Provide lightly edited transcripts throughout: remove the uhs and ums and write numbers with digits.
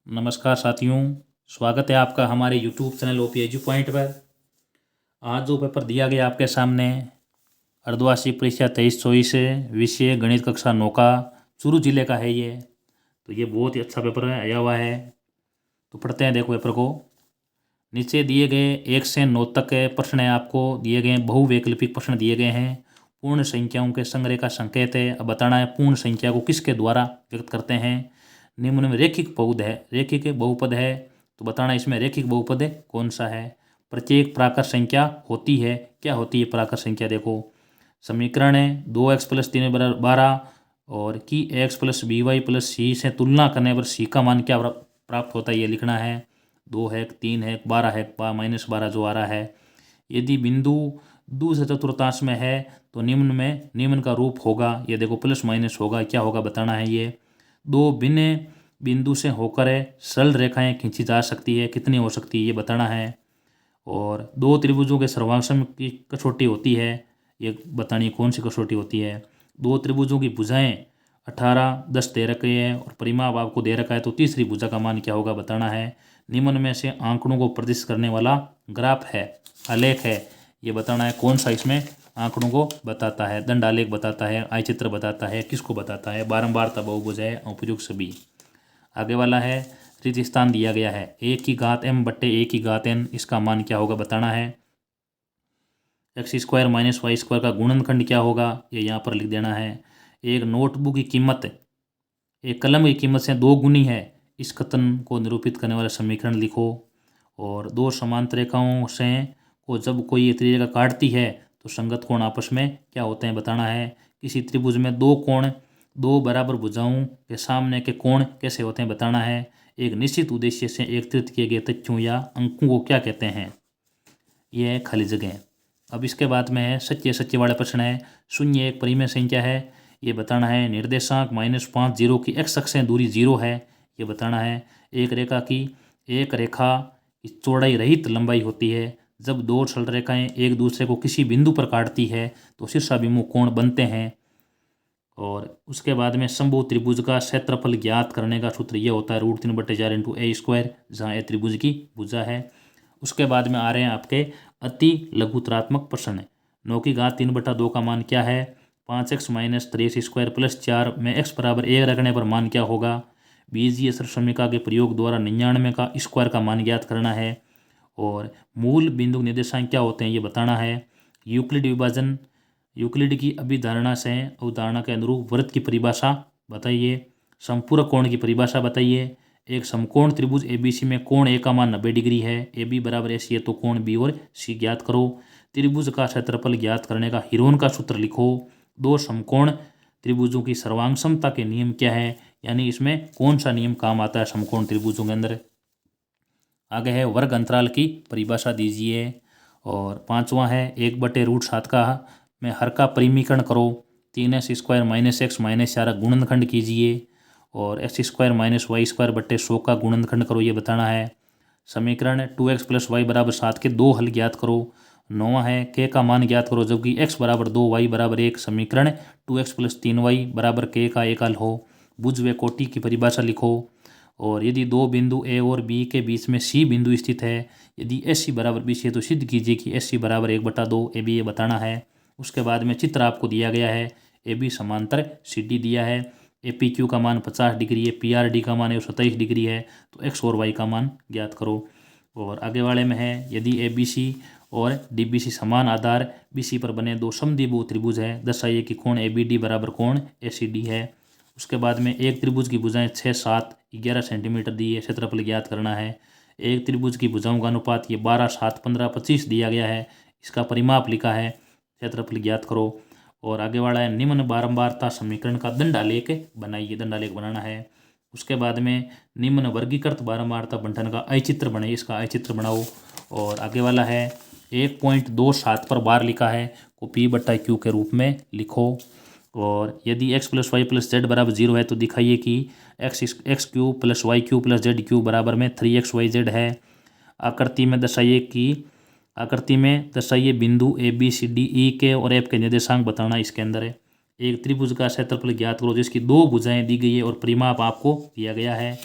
नमस्कार साथियों, स्वागत है आपका हमारे YouTube channel OP edu point पर। आज जो पेपर दिया गया आपके सामने अर्धवार्षिक परीक्षा 23-24 विषय गणित कक्षा 9 का चूरू जिले का है। ये बहुत ही अच्छा पेपर आया हुआ है। तो पढ़ते हैं, देखो पेपर को। नीचे दिए गए 1 से 9 तक के प्रश्न है, आपको दिए गए बहुवैकल्पिक प्रश्न दिए गए हैं। पूर्ण संख्याओं के संग्रह का संकेत है। अब बताना है पूर्ण संख्या को किसके द्वारा व्यक्त करते हैं। निम्न में रेखिक बहुपद है, तो बताना इसमें रेखिक बहुपद कौन सा है। प्रत्येक प्राकृत संख्या होती है, क्या होती है प्राकृत संख्या। देखो समीकरण है 2x + 3 = 12 और कि x + by + c से तुलना करने पर c का मान क्या प्राप्त होता है, ये लिखना है। 2 है, 3 है, 12 है, -12 जो आ रहा है। यदि बिंदु दो से चतुर्थांश में है तो निम्न का रूप होगा। ये देखो प्लस माइनस होगा, क्या होगा बताना है। ये दो भिन्न बिंदु से होकर सरल रेखाएं खींची जा सकती है, कितनी हो सकती है ये बताना है। और दो त्रिभुजों के सर्वांगसम की कसौटी होती है, ये बतानी कौन सी कसौटी होती है। दो त्रिभुजों की भुजाएं 18, 10 दे रखे हैं और परिमाप आपको दे रखा है, तो तीसरी भुजा का मान क्या होगा बताना है। निम्न में से आंकड़ों को प्रदर्शित करने वाला ग्राफ है, आलेख है, ये बताना है कौन सा इसमें आंकड़ों को बताता है। दंड आलेख बताता है, आय चित्र बताता है, किसको बताता है। बारंबारता बहुभुज है, उपयुक्त सभी। आगे वाला है रिक्त स्थान दिया गया है a⁻m/a⁻n, इसका मान क्या होगा बताना है। x² - y² का गुणनखंड क्या होगा, ये यहाँ पर लिख देना है। एक नोटबुक की कीमत एक कलम की कीमत से 2 गुनी है, इस कथन को निरूपित करने वाला समीकरण लिखो। और दो समांतर रेखाओं से को जब कोई एक रेखा काटती है तो संगत कोण आपस में क्या होते हैं बताना है। किसी त्रिभुज में दो बराबर भुजाओं के सामने के कोण कैसे होते हैं बताना है। एक निश्चित उद्देश्य से एकत्रित किए गए तथ्यों या अंकों को क्या कहते हैं, यह है खाली जगह। अब इसके बाद में है सच्चे वाले प्रश्न है। शून्य एक परिमेय संख्या है, ये बताना है। निर्देशांक -5 0 की x अक्ष से दूरी 0 है, ये बताना है। एक रेखा की चौड़ाई रहित लंबाई होती है। जब दो सरल रेखाएं एक दूसरे को किसी बिंदु पर काटती है तो शीर्षाभिमुख कोण बनते हैं। और उसके बाद में समबाहु त्रिभुज का क्षेत्रफल ज्ञात करने का सूत्र ये होता है √3/4 × a², जहाँ ए त्रिभुज की भुजा है। उसके बाद में आ रहे हैं आपके अति लघुतरात्मक प्रश्न। 9�3/2 का मान क्या है। 5x - 83² + 4 में x = 1 रखने पर मान क्या होगा। बीजीय सरसमीका के प्रयोग द्वारा 99 का स्क्वायर का मान ज्ञात करना है। और मूल बिंदु निर्देशांक क्या होते हैं ये बताना है। यूक्लिड की अभिधारणा से अवधारणा के अनुरूप वृत्त की परिभाषा बताइए। संपूरक कोण की परिभाषा बताइए। एक समकोण त्रिभुज ABC में कोण A का मान 90 डिग्री है, AB = AC है, तो कोण B और C ज्ञात करो। त्रिभुज का क्षेत्रफल ज्ञात करने का हीरोन का सूत्र लिखो। दो समकोण त्रिभुजों की सर्वांग समता के नियम क्या है, यानी इसमें कौन सा नियम काम आता है समकोण त्रिभुजों के अंदर। आगे है वर्ग अंतराल की परिभाषा दीजिए। और पांचवा है 1/√7 का में हर का परिमीकरण करो। 3x² - x - 4 का गुणनखंड कीजिए। और x² - y² / 100 का गुणनखंड करो, ये बताना है। समीकरण 2x + y = 7 के दो हल ज्ञात करो। 9वां है k का मान ज्ञात करो जबकि x = 2 y = 1। समीकरण 2x + 3y = k का एक हल हो। भुज व कोटि की परिभाषा लिखो। और यदि दो बिंदु A और B के बीच में C बिंदु स्थित है, यदि SC = BC है तो सिद्ध कीजिए कि SC = 1/2 AB, ये बताना है। उसके बाद में चित्र आपको दिया गया है। AB समांतर CD दिया है। APQ का मान 50 डिग्री है, PRD का मान 27 डिग्री है, तो x और y का मान ज्ञात करो। और आगे वाले में है यदि ABC और DBC समान आधार BC पर बने दो समद्विबाहु त्रिभुज है, दर्शाइए कि कोण ABD = कोण ACD है। उसके बाद में एक त्रिभुज की भुजाएं 6, 7, 11 सेंटीमीटर दी है, क्षेत्रफल ज्ञात करना है। एक त्रिभुज की भुजाओं का अनुपात ये 12, 7, 15, 25 दिया गया है, इसका परिमाप लिखा है, क्षेत्रफल ज्ञात करो। और आगे वाला है निम्न बारंबारता समीकरण का दंड आलेख बनाइए, दंड आलेख बनाना है। उसके बाद में निम्न वर्गीकृत बारंबारता बंटन का अचित्र बनाइए, इसका अचित्र बनाओ। और आगे वाला है 1.27 पर बार लिखा है को P/Q के रूप में लिखो। और यदि x + y + z = 0 है तो दिखाइए कि x³ + y³ + z³ बराबर में 3xyz है। आकृति में दर्शाइए बिंदु A B C D E के और F के निर्देशांक बताना इसके अंदर है। एक त्रिभुज का क्षेत्रफल ज्ञात करो जिसकी दो भुजाएं दी गई है और परिमाप आपको दिया गया है।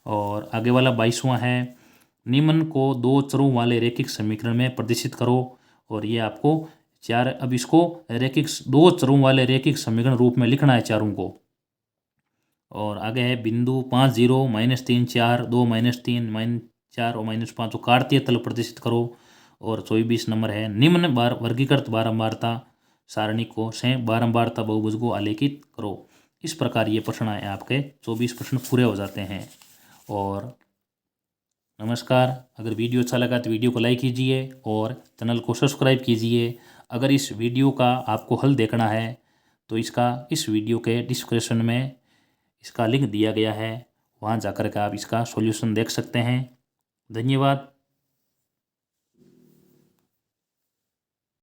और आगे वाला 22वां है, निम्न को दो चरों वाले रैखिक समीकरण में प्रदर्शित करो। और ये आपको चार, अब इसको रैखिक दो चरों वाले रैखिक समीकरण रूप में लिखना है चारों को। और आगे है बिंदु 5 0 -3 4 2 -3 -4 और -5 को कार्तीय तल प्रदर्शित करो। और 24 नंबर है, निम्न वर्गीकृत बारंबारता सारणी को से बारंबारता बहुभुज को आलेखित करो। इस प्रकार ये प्रश्न है आपके 24 प्रश्न पूरे हो जाते हैं। और नमस्कार, अगर वीडियो अच्छा लगा तो वीडियो को लाइक कीजिए और चैनल को सब्सक्राइब कीजिए। अगर इस वीडियो का आपको हल देखना है तो इसका इस वीडियो के डिस्क्रिप्शन में इसका लिंक दिया गया है, वहाँ जाकर के आप इसका सॉल्यूशन देख सकते हैं। धन्यवाद।